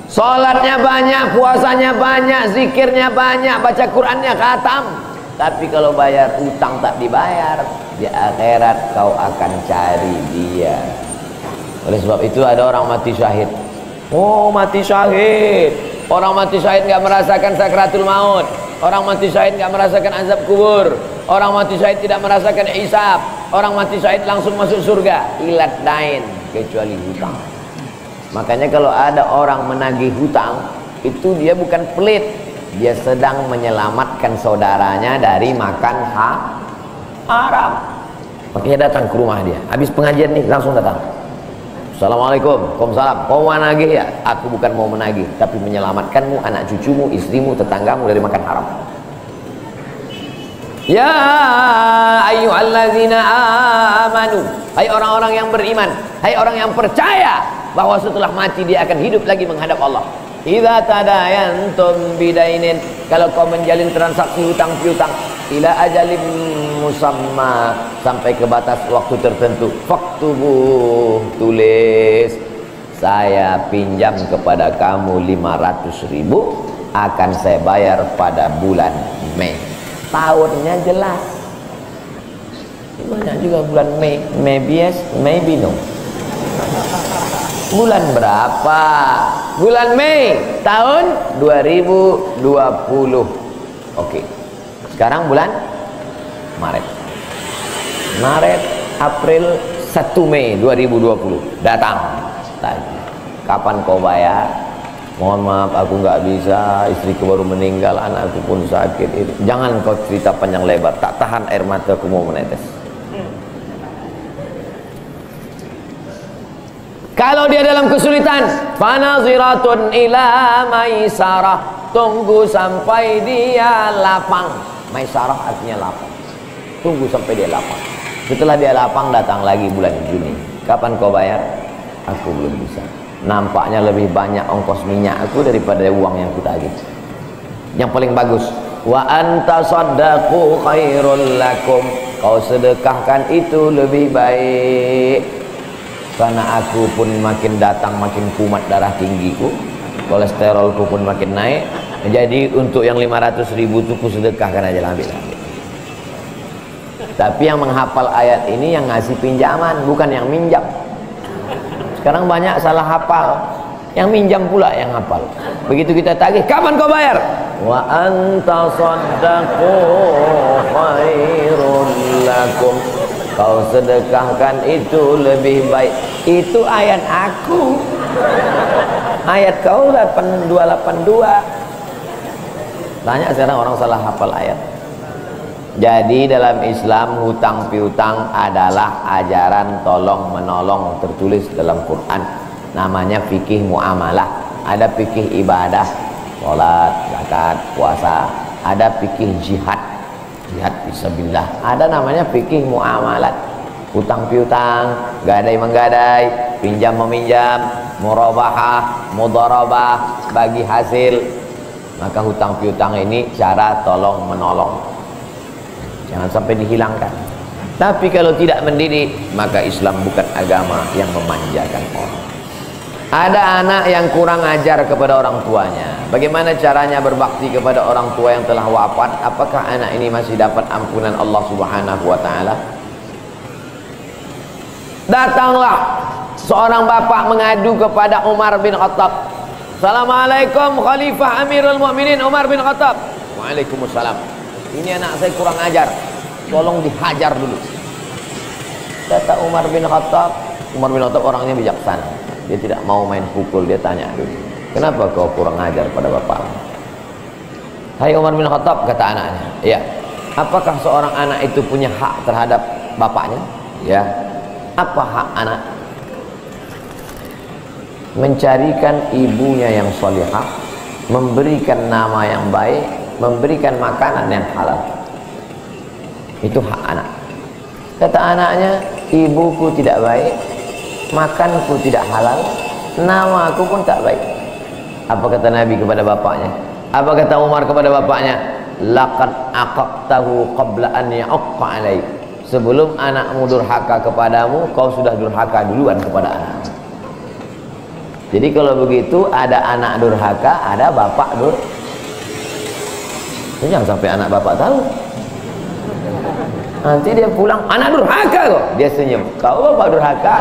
Sholatnya banyak, puasanya banyak, zikirnya banyak, baca Qur'annya khatam, tapi kalau bayar utang tak dibayar, di akhirat kau akan cari dia. Oleh sebab itu ada orang mati syahid. Oh, mati syahid. Orang mati syahid nggak merasakan sakratul maut. Orang mati syahid nggak merasakan azab kubur. Orang mati syahid tidak merasakan hisab. Orang mati syahid langsung masuk surga. Ilat dain, kecuali hutang. Makanya kalau ada orang menagih hutang, itu dia bukan pelit, dia sedang menyelamatkan saudaranya dari makan haram. Makanya datang ke rumah dia. Habis pengajian nih langsung datang. Assalamualaikum, waalaikumsalam. Kau mau menagih ya? Aku bukan mau menagih, tapi menyelamatkanmu, anak cucumu, istrimu, tetanggamu dari makan haram. Ya ayyuhallazina amanu, hai orang-orang yang beriman, hai orang yang percaya bahwa setelah mati dia akan hidup lagi menghadap Allah. Idza tadayantum bidainin, kalau kau menjalin transaksi hutang piutang, ila ajalin musamma, sampai ke batas waktu tertentu, faktubuh, tulis, saya pinjam kepada kamu 500.000, akan saya bayar pada bulan Mei. Tahunnya jelas. Gimana juga bulan Mei? Maybe yes, maybe no. Bulan berapa? Bulan Mei tahun 2020. Oke. Sekarang bulan Maret. Maret, April, 1 Mei 2020 datang lagi. Kapan kau bayar? Mohon maaf, aku nggak bisa, istriku baru meninggal, anakku pun sakit. Jangan kau cerita panjang lebar, tak tahan air mataku mau menetes. Kalau dia dalam kesulitan, fanaziratun ila maisarah, tunggu sampai dia lapang. Maisarah artinya lapang. Tunggu sampai dia lapang. Setelah dia lapang, datang lagi bulan Juni. Kapan kau bayar? Aku belum bisa. Nampaknya lebih banyak ongkos minyak aku daripada uang yang kutagih. Yang paling bagus, wa anta saddaqu khairul lakum, kau sedekahkan itu lebih baik. Karena aku pun makin datang makin kumat darah tinggiku, kolesterolku pun makin naik. Jadi untuk yang 500.000 itu ku sedekahkan aja, ambil. Tapi yang menghafal ayat ini yang ngasih pinjaman, bukan yang minjam. Sekarang banyak salah hafal, yang minjam pula yang hafal. Begitu kita tagih, kapan kau bayar? Wa anta saddaqu khairul lakum, kau sedekahkan itu lebih baik. Itu ayat aku. Ayat kau 8282. Banyak sekarang orang salah hafal ayat. Jadi dalam Islam hutang piutang adalah ajaran tolong menolong tertulis dalam Quran. Namanya fikih muamalah. Ada fikih ibadah, sholat, zakat, puasa. Ada fikih jihad, jihad fisabilillah. Ada namanya fikih muamalat. Hutang piutang, gadai menggadai, pinjam meminjam, murabahah, mudharabah, bagi hasil. Maka hutang piutang ini cara tolong menolong. Jangan sampai dihilangkan. Tapi kalau tidak mendidik, maka Islam bukan agama yang memanjakan orang. Ada anak yang kurang ajar kepada orang tuanya. Bagaimana caranya berbakti kepada orang tua yang telah wafat? Apakah anak ini masih dapat ampunan Allah Subhanahu wa ta'ala? Datanglah seorang bapak mengadu kepada Umar bin Khattab. Assalamualaikum Khalifah Amirul Mukminin Umar bin Khattab. Waalaikumsalam. Ini anak saya kurang ajar, tolong dihajar dulu. Kata Umar bin Khattab. Umar bin Khattab orangnya bijaksana, dia tidak mau main pukul. Dia tanya dulu, kenapa kau kurang ajar pada bapakmu? Hai Umar bin Khattab, kata anaknya, ya, apakah seorang anak itu punya hak terhadap bapaknya? Ya. Apa hak anak? Mencarikan ibunya yang salihah, memberikan nama yang baik, memberikan makanan yang halal. Itu hak anak. Kata anaknya, ibuku tidak baik, makanku tidak halal, namaku pun tak baik. Apa kata Nabi kepada bapaknya? Apa kata Umar kepada bapaknya? Laqad aqaqtahu qabla an ya'aqqa alaik. Sebelum anakmu durhaka kepadamu, kau sudah durhaka duluan kepada anakmu. Jadi kalau begitu ada anak durhaka, ada bapak jangan sampai anak bapak tahu. Nanti dia pulang, anak durhaka kok. Dia senyum, kau bapak durhaka.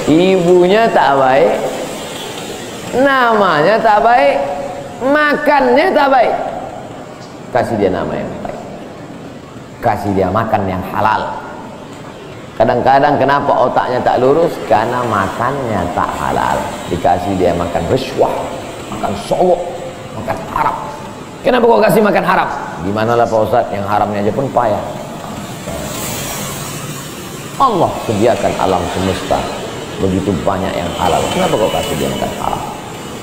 Ibunya tak baik, namanya tak baik, makannya tak baik. Kasih dia nama yang baik, kasih dia makan yang halal. Kadang-kadang kenapa otaknya tak lurus? Karena makannya tak halal. Dikasih dia makan rishwah, makan sogok, makan haram. Kenapa kau kasih makan haram? Gimana lah Pak Ustadz, yang haramnya aja pun payah. Allah sediakan alam semesta begitu banyak yang halal, kenapa kau kasih dia makan haram?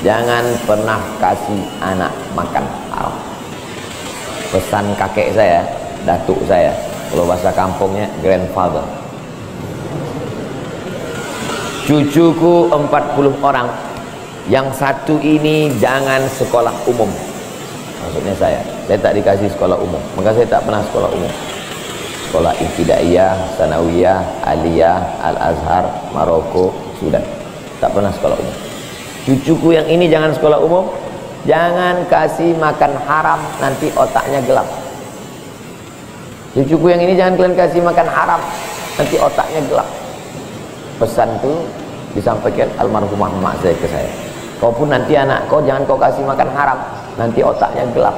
Jangan pernah kasih anak makan haram. Pesan kakek saya, datuk saya, kalau bahasa kampungnya grandfather. Cucuku 40 orang, yang satu ini jangan sekolah umum. Maksudnya saya tak dikasih sekolah umum, maka saya tak pernah sekolah umum. Sekolah ibtidaiyah, sanawiyah, aliyah, al-azhar, Maroko, Sudan, tak pernah sekolah umum. Cucuku yang ini jangan sekolah umum, jangan kasih makan haram, nanti otaknya gelap. Cucuku yang ini jangan kalian kasih makan haram, nanti otaknya gelap. Pesan itu disampaikan almarhumah emak saya ke saya. Kau pun nanti anak kau jangan kau kasih makan haram, nanti otaknya gelap.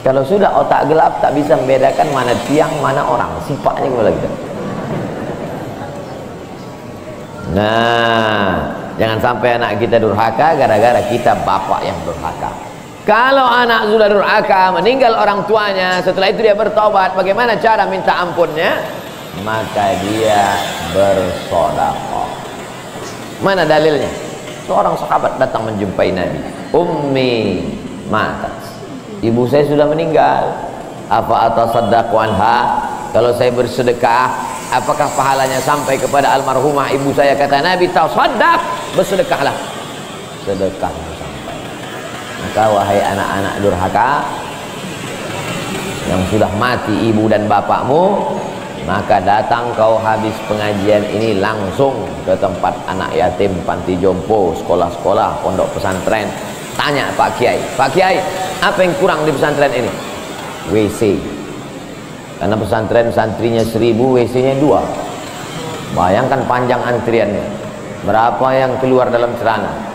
Kalau sudah otak gelap, tak bisa membedakan mana tiang, mana orang. Sifatnya kembali gitu. Nah, jangan sampai anak kita durhaka gara-gara kita bapak yang durhaka. Kalau anak sudah durhaka, meninggal orang tuanya, setelah itu dia bertobat, bagaimana cara minta ampunnya? Maka dia bersedekah. Mana dalilnya? Seorang sahabat datang menjumpai Nabi. Ummi matat, ibu saya sudah meninggal. Apa atasaddaqu anha? Kalau saya bersedekah, apakah pahalanya sampai kepada almarhumah ibu saya? Kata Nabi, tasaddaq, bersedekahlah. Sedekah sampai. Maka wahai anak-anak durhaka yang sudah mati ibu dan bapakmu, maka datang kau habis pengajian ini langsung ke tempat anak yatim, panti jompo, sekolah-sekolah, pondok pesantren. Tanya Pak Kiai, Pak Kiai, apa yang kurang di pesantren ini? WC. Karena pesantren santrinya 1000, WC-nya 2. Bayangkan panjang antriannya. Berapa yang keluar dalam celana?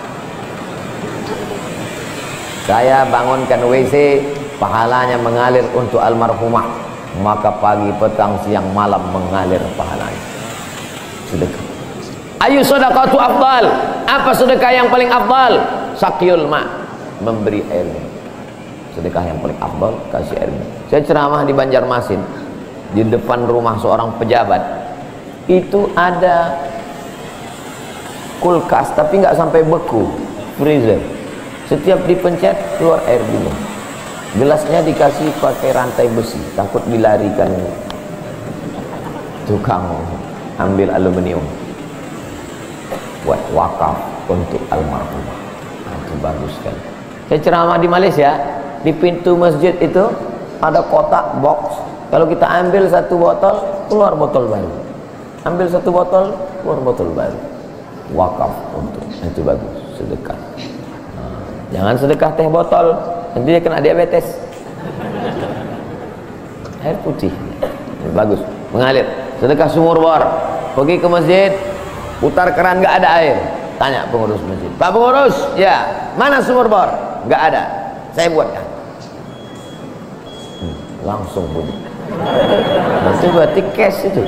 Saya bangunkan WC, pahalanya mengalir untuk almarhumah. Maka pagi, petang, siang, malam mengalir pahalanya. Sedekah. Ayu sedekatu afdal. Apa sedekah yang paling afdal? Sakyul ma, memberi airnya. Sedekah yang paling afdal, kasih airnya. Saya ceramah di Banjarmasin, di depan rumah seorang pejabat. Itu ada kulkas, tapi nggak sampai beku, freezer. Setiap dipencet keluar air dingin. Gelasnya dikasih pakai rantai besi, takut dilarikan tukang ambil aluminium. Buat wakaf untuk almarhumah. Itu bagus kan. Saya ceramah di Malaysia, di pintu masjid itu ada kotak box. Kalau kita ambil satu botol, keluar botol baru. Ambil satu botol, keluar botol baru. Wakaf untuk, itu bagus, sedekah. Jangan sedekah teh botol, nanti dia kena diabetes. Air putih bagus, mengalir. Sedekah sumur bor, pergi ke masjid, putar keran nggak ada air, tanya pengurus masjid, Pak pengurus, ya mana sumur bor? Nggak ada, saya buatkan. Langsung bunyi. Itu berarti cash itu.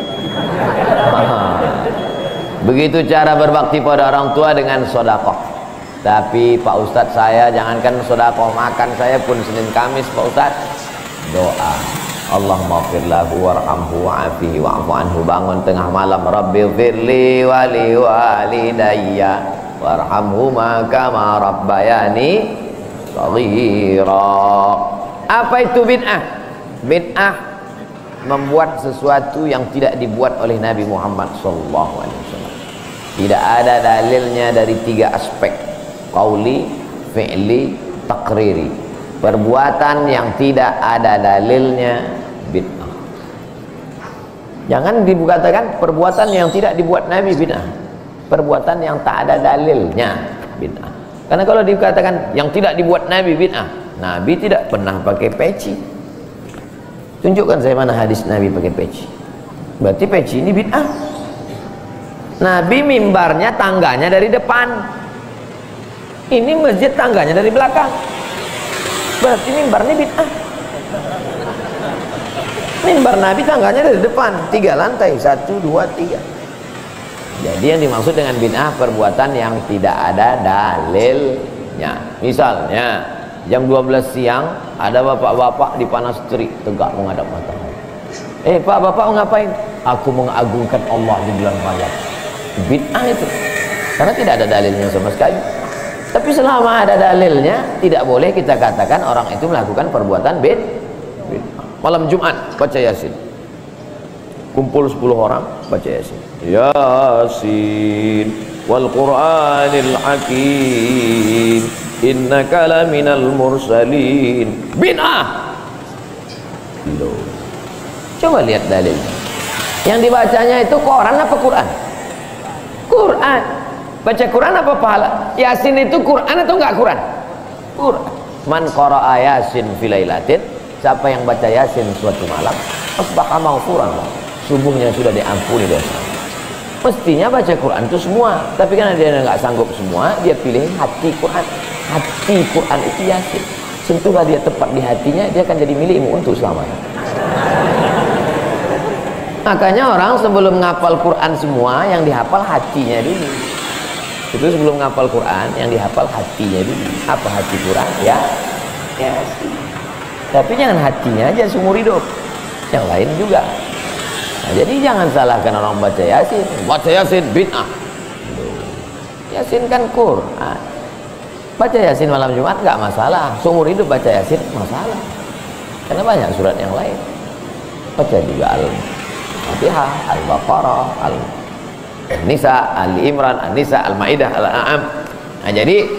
Begitu cara berbakti pada orang tua dengan sedekah. Tapi Pak Ustadz, saya jangankan sedekah, makan saya pun Senin Kamis Pak Ustadz doa, Allahumma ighfir lahu warhamhu wa'afihi wa'fu anhu. Bangun tengah malam, Rabbi ighfirli wa li walidayya warhamhuma kama rabbayani shaghira. Apa itu bid'ah? Bid'ah membuat sesuatu yang tidak dibuat oleh Nabi Muhammad SAW. Tidak ada dalilnya dari 3 aspek: qauli, fi'li, takriri. Perbuatan yang tidak ada dalilnya bid'ah. Jangan dikatakan perbuatan yang tidak dibuat Nabi bid'ah. Perbuatan yang tak ada dalilnya bid'ah. Karena kalau dikatakan yang tidak dibuat Nabi bid'ah, Nabi tidak pernah pakai peci. Tunjukkan saya mana hadis Nabi pakai peci. Berarti peci ini bid'ah. Nabi mimbarnya tangganya dari depan. Ini masjid tangganya dari belakang. Berarti mimbar ini bid'ah. Mimbar Nabi tangganya dari depan, 3 lantai, 1, 2, 3. Jadi yang dimaksud dengan bid'ah perbuatan yang tidak ada dalilnya. Misalnya jam 12 siang ada bapak-bapak di panas terik tegak menghadap matahari. Pak, bapak mau ngapain? Aku mengagungkan Allah di bulan Rajab. Bid'ah itu, karena tidak ada dalilnya sama sekali. Tapi selama ada dalilnya, tidak boleh kita katakan orang itu melakukan perbuatan bid'ah. Malam Jumat baca Yasin, kumpul 10 orang baca Yasin. Yasin wal Qur'anil Hakim innaka laminal mursalin. Bid'ah. Loh, coba lihat dalilnya. Yang dibacanya itu Quran apa Quran? Quran. Baca Quran apa pahala? Yasin itu Quran atau enggak Quran? Quran. Man qara'a Yasin fi lailatin, siapa yang baca Yasin suatu malam, asbaha maghfuran, subuhnya sudah diampuni dosa. Mestinya baca Quran itu semua, tapi karena dia nggak sanggup semua, dia pilih hati Quran. Hati Quran itu Yasin. Sentuhlah dia tepat di hatinya, dia akan jadi milikmu untuk selamanya. Makanya orang sebelum ngapal Quran semua, yang dihafal hatinya dulu. Itu sebelum ngapal Quran, yang dihafal hatinya dulu. Apa hati Quran? Ya, Yasin. Tapi jangan hatinya aja seumur hidup, yang lain juga. Nah, jadi jangan salahkan orang baca Yasin. Baca Yasin bid'ah. Yasin kan Quran. Baca Yasin malam Jumat nggak masalah. Seumur hidup baca Yasin masalah. Karena banyak surat yang lain. Baca juga Al-Fatihah, Al-Baqarah, Al-Nisa, Al-Imran, Al-Nisa, Al-Maidah, Al-An'am. Nah, jadi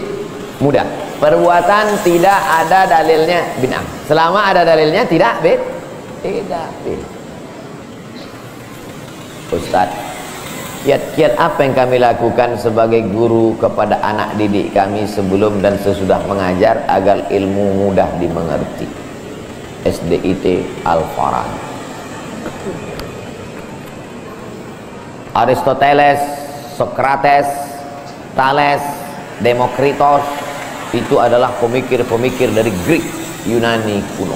mudah. Perbuatan tidak ada dalilnya bid'ah. Selama ada dalilnya tidak bid'ah. Ustaz, kiat-kiat apa yang kami lakukan sebagai guru kepada anak didik kami sebelum dan sesudah mengajar agar ilmu mudah dimengerti? SDIT Al-Farabi. Aristoteles, Socrates, Thales, Demokritos, itu adalah pemikir-pemikir dari Greek, Yunani kuno.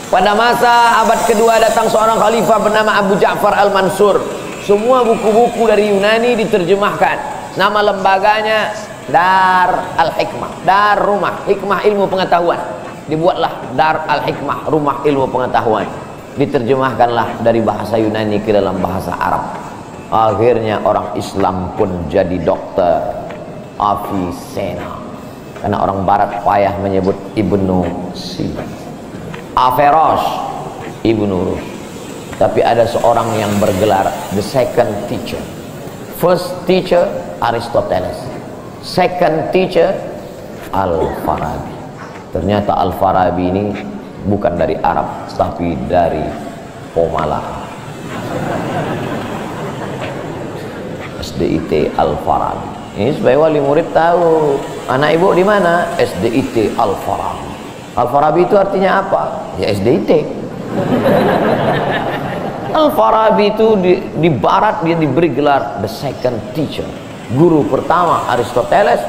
Pada masa abad kedua datang seorang khalifah bernama Abu Ja'far Al-Mansur. Semua buku-buku dari Yunani diterjemahkan. Nama lembaganya Dar Al-Hikmah, Dar Rumah Hikmah Ilmu Pengetahuan. Dibuatlah Dar Al-Hikmah, Rumah Ilmu Pengetahuan. Diterjemahkanlah dari bahasa Yunani ke dalam bahasa Arab. Akhirnya orang Islam pun jadi dokter, Avicenna. Karena orang barat payah menyebut Ibnu Sina. Averroes, Ibnu Rushd. Tapi ada seorang yang bergelar the second teacher. First teacher Aristoteles, second teacher Al-Farabi. Ternyata Al-Farabi ini bukan dari Arab, tapi dari Pomala. SDIT Al-Farabi. Ini supaya wali murid tahu, anak ibu di mana? SDIT Al-Farabi. Al-Farabi itu artinya apa? Ya SDIT. Al-Farabi itu di barat dia diberi gelar the second teacher. Guru pertama Aristoteles,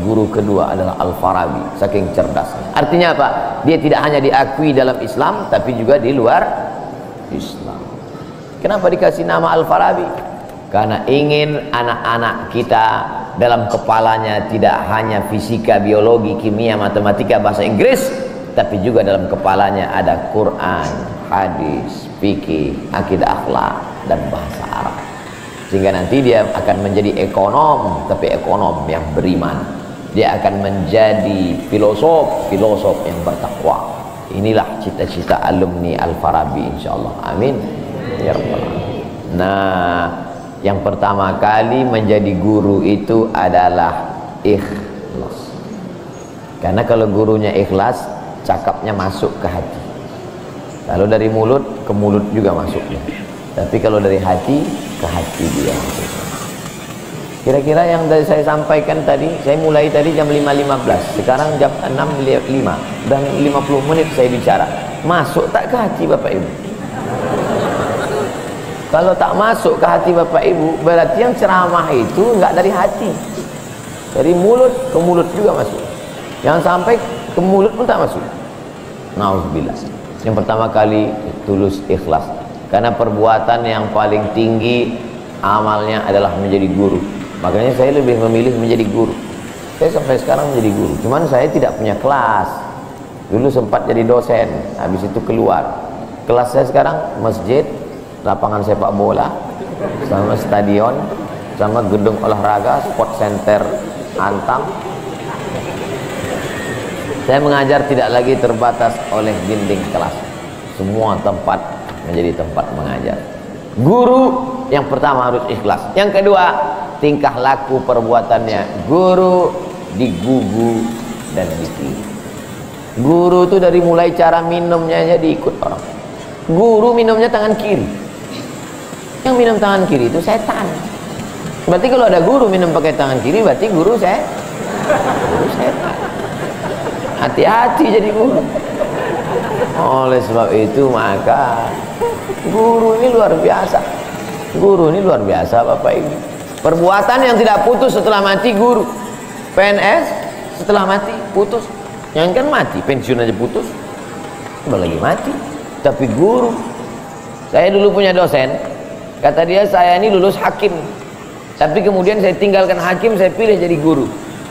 guru kedua adalah Al-Farabi, saking cerdasnya. Artinya apa? Dia tidak hanya diakui dalam Islam, tapi juga di luar Islam. Kenapa dikasih nama Al-Farabi? Karena ingin anak-anak kita dalam kepalanya tidak hanya fisika, biologi, kimia, matematika, bahasa Inggris, tapi juga dalam kepalanya ada Quran, hadis, fikih, akidah, akhlak, dan bahasa Arab. Sehingga nanti dia akan menjadi ekonom, tapi ekonom yang beriman. Dia akan menjadi filosof yang bertakwa. Inilah cita-cita alumni Al-Farabi, insyaallah. Amin ya rabbal alamin. Nah, yang pertama kali menjadi guru itu adalah ikhlas. Karena kalau gurunya ikhlas, cakapnya masuk ke hati. Kalau dari mulut ke mulut juga masuknya. Tapi kalau dari hati ke hati dia. Kira-kira yang dari saya sampaikan tadi, saya mulai tadi jam 5.15, sekarang jam 6.05, dan 50 menit saya bicara. Masuk tak ke hati Bapak Ibu? Kalau tak masuk ke hati Bapak Ibu, berarti yang ceramah itu enggak dari hati. Dari mulut ke mulut juga masuk. Yang sampai ke mulut pun tak masuk. Nauzubillah. Yang pertama kali tulus ikhlas. Karena perbuatan yang paling tinggi amalnya adalah menjadi guru. Makanya saya lebih memilih menjadi guru. Saya sampai sekarang menjadi guru. Cuman saya tidak punya kelas. Dulu sempat jadi dosen, habis itu keluar. Kelas saya sekarang masjid, lapangan sepak bola, sama stadion, sama gedung olahraga, sport center Antam. Saya mengajar tidak lagi terbatas oleh dinding kelas. Semua tempat menjadi tempat mengajar. Guru yang pertama harus ikhlas. Yang kedua, tingkah laku perbuatannya. Guru digugu dan ditiru. Guru itu dari mulai cara minumnya aja diikut orang. Guru minumnya tangan kiri. Yang minum tangan kiri itu setan. Berarti kalau ada guru minum pakai tangan kiri, berarti guru setan. Hati-hati jadi guru. Oleh sebab itu maka guru ini luar biasa. Guru ini luar biasa Bapak Ibu. Perbuatan yang tidak putus setelah mati guru. PNS setelah mati putus. Yang kan mati, pensiun aja putus. Apalagi mati. Tapi guru. Saya dulu punya dosen. Kata dia, saya ini lulus hakim. Tapi kemudian saya tinggalkan hakim, saya pilih jadi guru.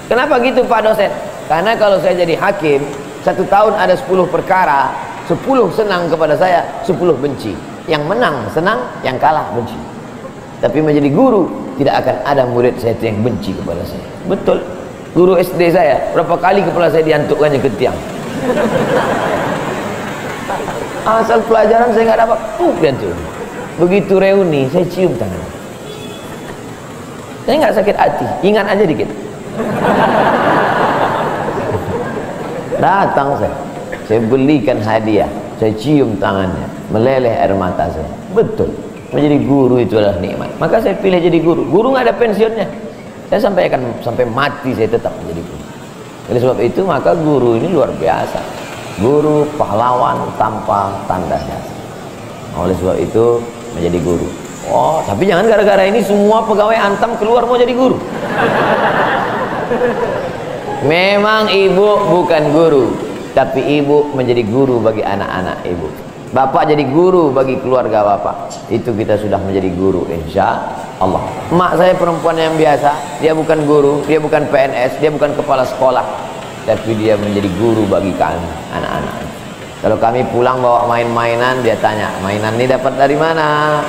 Kenapa gitu Pak dosen? Karena kalau saya jadi hakim, 1 tahun ada 10 perkara, 10 senang kepada saya, 10 benci. Yang menang senang, yang kalah benci. Tapi menjadi guru, tidak akan ada murid saya yang benci kepada saya. Betul. Guru SD saya, berapa kali kepala saya diantukkannya ke tiang. Asal pelajaran saya nggak dapat, diantuk. Begitu reuni, saya cium tangan. Saya nggak sakit hati, ingat aja dikit. Datang saya belikan hadiah, saya cium tangannya, meleleh air mata saya. Betul, menjadi guru itu adalah nikmat. Maka saya pilih jadi guru. Guru nggak ada pensiunnya. Saya sampai mati saya tetap menjadi guru. Oleh sebab itu maka guru ini luar biasa. Guru pahlawan tanpa tanda jasa. Oleh sebab itu menjadi guru. Oh, tapi jangan gara-gara ini semua pegawai Antam keluar mau jadi guru. Memang ibu bukan guru, tapi ibu menjadi guru bagi anak-anak ibu. Bapak jadi guru bagi keluarga bapak. Itu kita sudah menjadi guru insya Allah. Mak saya perempuan yang biasa, dia bukan guru, dia bukan PNS, dia bukan kepala sekolah, tapi dia menjadi guru bagi kami anak-anak. Kalau kami pulang bawa main-mainan, dia tanya, mainan ini dapat dari mana?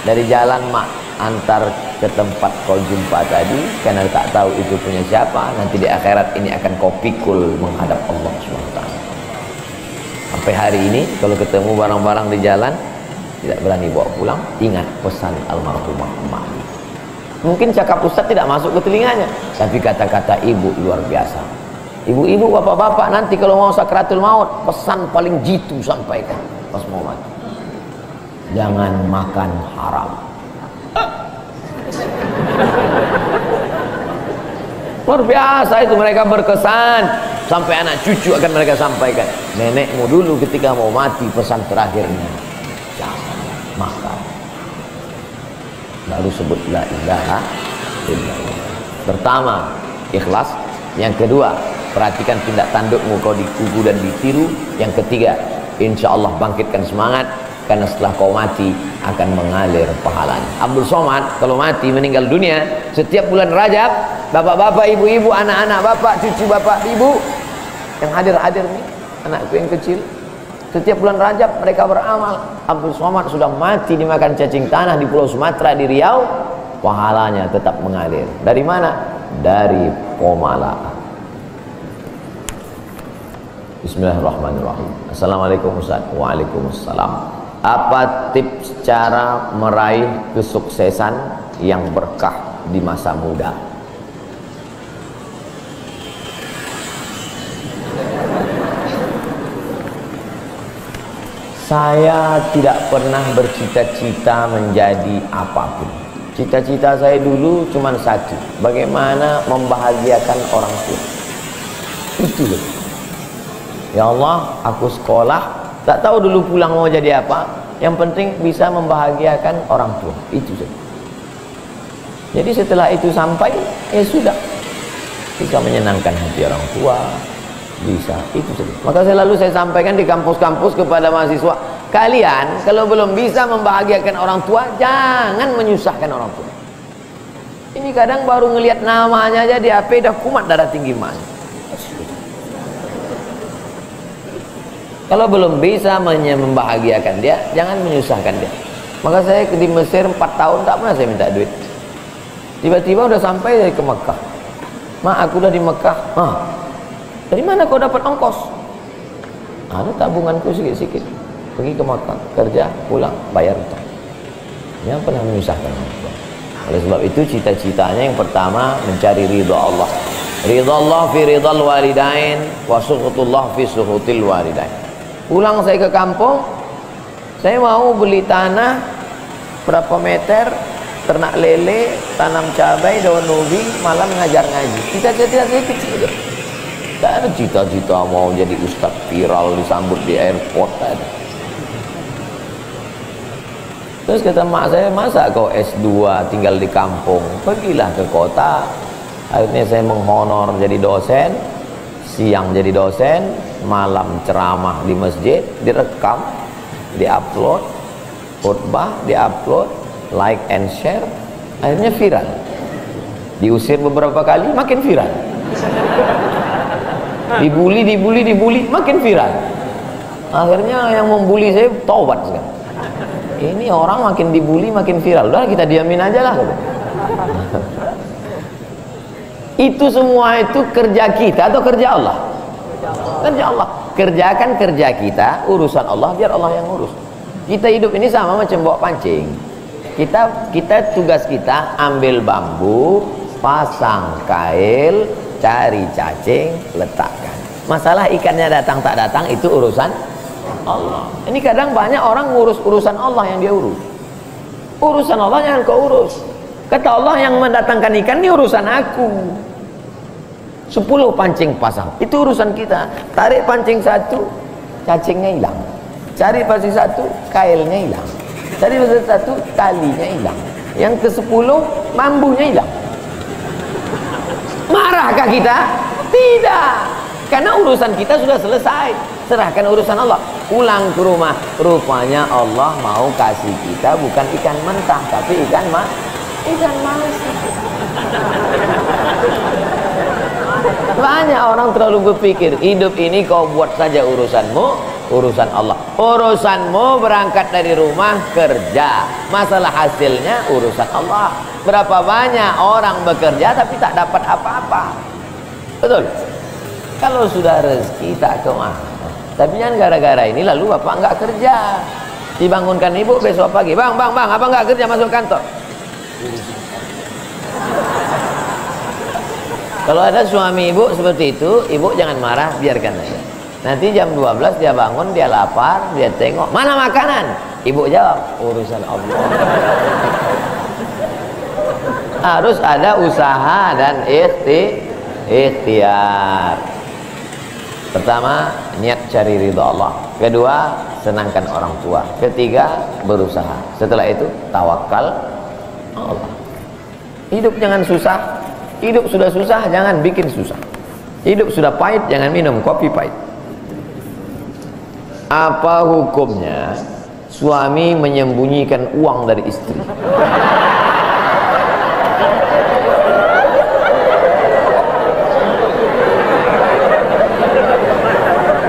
Dari jalan mak, antar ke tempat kau jumpa tadi, karena tak tahu itu punya siapa. Nanti di akhirat ini akan kau pikul menghadap Allah SWT. Sampai hari ini kalau ketemu barang-barang di jalan tidak berani bawa pulang, ingat pesan almarhumah emak. Mungkin cakap ustaz tidak masuk ke telinganya, tapi kata-kata ibu luar biasa. Ibu-ibu, bapak-bapak, nanti kalau mau sakratul maut, pesan paling jitu sampaikan pas mau mati. Jangan makan haram. Luar biasa itu, mereka berkesan sampai anak cucu akan mereka sampaikan. Nenekmu dulu ketika mau mati pesan terakhirnya, jangan makan. Lalu sebut la ilaha illallah. Pertama, ikhlas. Yang kedua, perhatikan tindak tandukmu, kau dikugu dan ditiru. Yang ketiga, insya Allah bangkitkan semangat, karena setelah kau mati akan mengalir pahalanya. Abdul Somad kalau mati meninggal dunia, setiap bulan Rajab, bapak-bapak, ibu-ibu, anak-anak bapak, cucu bapak, ibu yang hadir-hadir nih, anakku yang kecil, setiap bulan Rajab mereka beramal. Abdul Somad sudah mati dimakan cacing tanah di Pulau Sumatera di Riau, pahalanya tetap mengalir. Dari mana? Dari Pomalaa. Bismillahirrahmanirrahim. Assalamualaikum Ustaz. Waalaikumsalam. Apa tips cara meraih kesuksesan yang berkah di masa muda? Saya tidak pernah bercita-cita menjadi apapun. Cita-cita saya dulu cuma satu, bagaimana membahagiakan orang tua. Itu loh. Ya Allah, aku sekolah, tak tahu dulu pulang mau jadi apa. Yang penting bisa membahagiakan orang tua. Itu saja. Jadi setelah itu sampai, ya sudah, bisa menyenangkan hati orang tua, bisa, itu saja. Maka selalu saya sampaikan di kampus-kampus kepada mahasiswa, kalian kalau belum bisa membahagiakan orang tua, jangan menyusahkan orang tua. Ini kadang baru ngelihat namanya aja di HP dah kumat darah tinggi mas. Kalau belum bisa membahagiakan dia, jangan menyusahkan dia. Maka saya di Mesir 4 tahun tak pernah saya minta duit. Tiba-tiba udah sampai dari ke Mekah. Mak, aku udah di Mekah. Dari mana kau dapat ongkos? Ada tabunganku sikit-sikit. Pergi ke Mekah, kerja, pulang, bayar utang. Jangan pernah menyusahkan orang tua. Oleh sebab itu cita-citanya yang pertama mencari ridha Allah. Ridha Allah fi ridhal walidain wa sukhutullah fi sukhutil walidain. Pulang saya ke kampung, saya mau beli tanah berapa meter, ternak lele, tanam cabai, daun ubi, malam ngajar ngaji. Cita-cita saya kecil. Tak ada cita-cita mau jadi ustaz viral disambut di airport, tak ada. Terus kata mak saya, masa kau S2 tinggal di kampung, pergilah ke kota. Akhirnya saya menghonor jadi dosen, siang jadi dosen, malam ceramah di masjid, direkam, diupload, khutbah diupload, like and share, akhirnya viral. Diusir beberapa kali, makin viral. Dibully, makin viral. Akhirnya yang membuli saya taubat sekarang. Ini orang makin dibully, makin viral. Udah kita diamin aja lah. Itu semua itu kerja kita atau kerja Allah? Kerja Allah. Kerjakan kerja kita, urusan Allah, biar Allah yang urus. Kita hidup ini sama macam bawa pancing. Kita tugas kita ambil bambu, pasang kail, cari cacing, letakkan. Masalah ikannya datang tak datang itu urusan Allah. Ini kadang banyak orang ngurus urusan Allah yang dia urus. Urusan Allah jangan kau urus. Kata Allah, yang mendatangkan ikan ini urusan aku. 10 pancing pasang, itu urusan kita. Tarik pancing 1, cacingnya hilang. Cari pancing 1, kailnya hilang. Cari pancing 1, talinya hilang. Yang ke-10, bambunya hilang. Marahkah kita? Tidak. Karena urusan kita sudah selesai. Serahkan urusan Allah. Pulang ke rumah, rupanya Allah mau kasih kita bukan ikan mentah, tapi ikan mas. Banyak orang terlalu berpikir hidup ini kau buat saja urusanmu, urusan Allah. Urusanmu berangkat dari rumah kerja, masalah hasilnya urusan Allah. Berapa banyak orang bekerja tapi tak dapat apa-apa. Betul? Kalau sudah rezeki tak kemana. Tapi jangan gara-gara ini lalu bapak enggak kerja. Dibangunkan ibu besok pagi, bang, apa enggak kerja masuk kantor? Kalau ada suami ibu seperti itu, ibu jangan marah, biarkan aja. Nanti jam 12 dia bangun, dia lapar, dia tengok, mana makanan? Ibu jawab, urusan Allah. Harus ada usaha dan ikhtiar. Pertama, niat cari ridha Allah. Kedua, senangkan orang tua. Ketiga, berusaha. Setelah itu, tawakal Allah. Hidup jangan susah. Hidup sudah susah, jangan bikin susah. Hidup sudah pahit, jangan minum kopi pahit. Apa hukumnya suami menyembunyikan uang dari istri?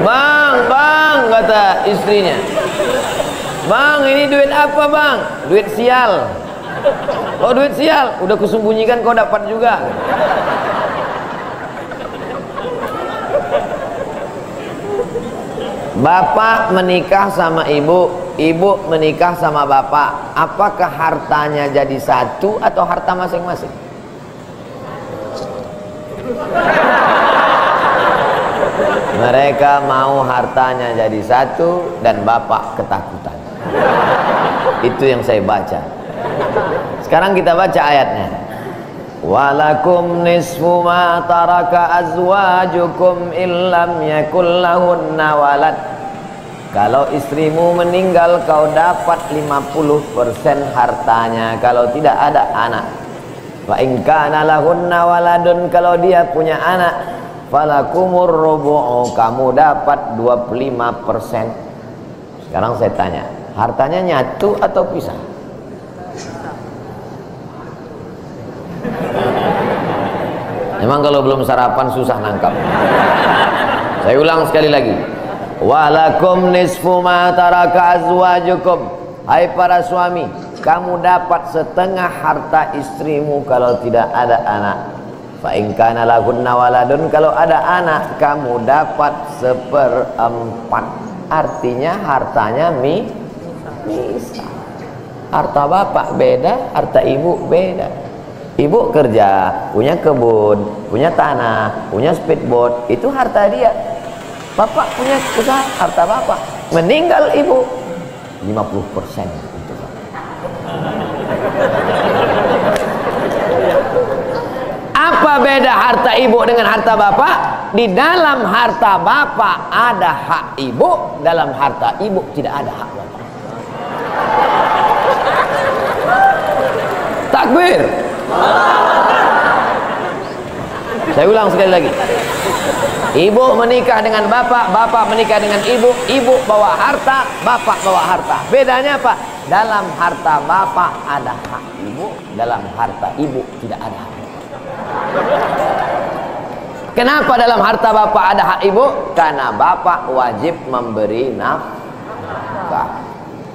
Bang, kata istrinya. Bang, ini duit apa bang? Duit sial. Oh, duit sial, udah kusembunyikan kau dapat juga. Bapak menikah sama ibu, ibu menikah sama bapak. Apakah hartanya jadi satu atau harta masing-masing? Mereka mau hartanya jadi satu dan bapak ketakutan. Itu yang saya baca. Sekarang kita baca ayatnya. Walakum nisfu ma taraka azwajukum illam yakul lahunna walad. Kalau istrimu meninggal kau dapat 50% hartanya kalau tidak ada anak. Wa in kana lahunna waladun, kalau dia punya anak, falakumur rubu'u, kamu dapat 25%. Sekarang saya tanya, hartanya nyatu atau pisah? Memang kalau belum sarapan susah nangkap. Saya ulang sekali lagi. Walakum nisfu ma taraka azwajukum. Hai para suami, kamu dapat setengah harta istrimu kalau tidak ada anak. Fa in kana lahunna waladun, kalau ada anak kamu dapat 1/4. Artinya hartanya misah. Harta bapak beda, harta ibu beda. Ibu kerja, punya kebun, punya tanah, punya speedboat, itu harta dia. Bapak punya usaha, harta bapak. Meninggal ibu, 50%. Apa beda harta ibu dengan harta bapak? Di dalam harta bapak ada hak ibu, dalam harta ibu tidak ada hak bapak. Takbir. Saya ulang sekali lagi. Ibu menikah dengan bapak, bapak menikah dengan ibu, ibu bawa harta, bapak bawa harta. Bedanya apa? Dalam harta bapak ada hak ibu, dalam harta ibu tidak ada hak. Kenapa dalam harta bapak ada hak ibu? Karena bapak wajib memberi nafkah.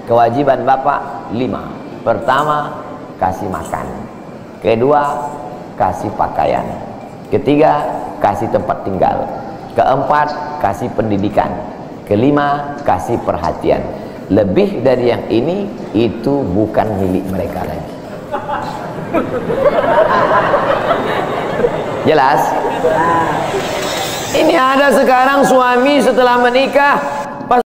Kewajiban bapak 5. Pertama, kasih makan. Kedua, kasih pakaian. Ketiga, kasih tempat tinggal. Keempat, kasih pendidikan. Kelima, kasih perhatian. Lebih dari yang ini, itu bukan milik mereka lagi. Jelas? Ini ada sekarang suami setelah menikah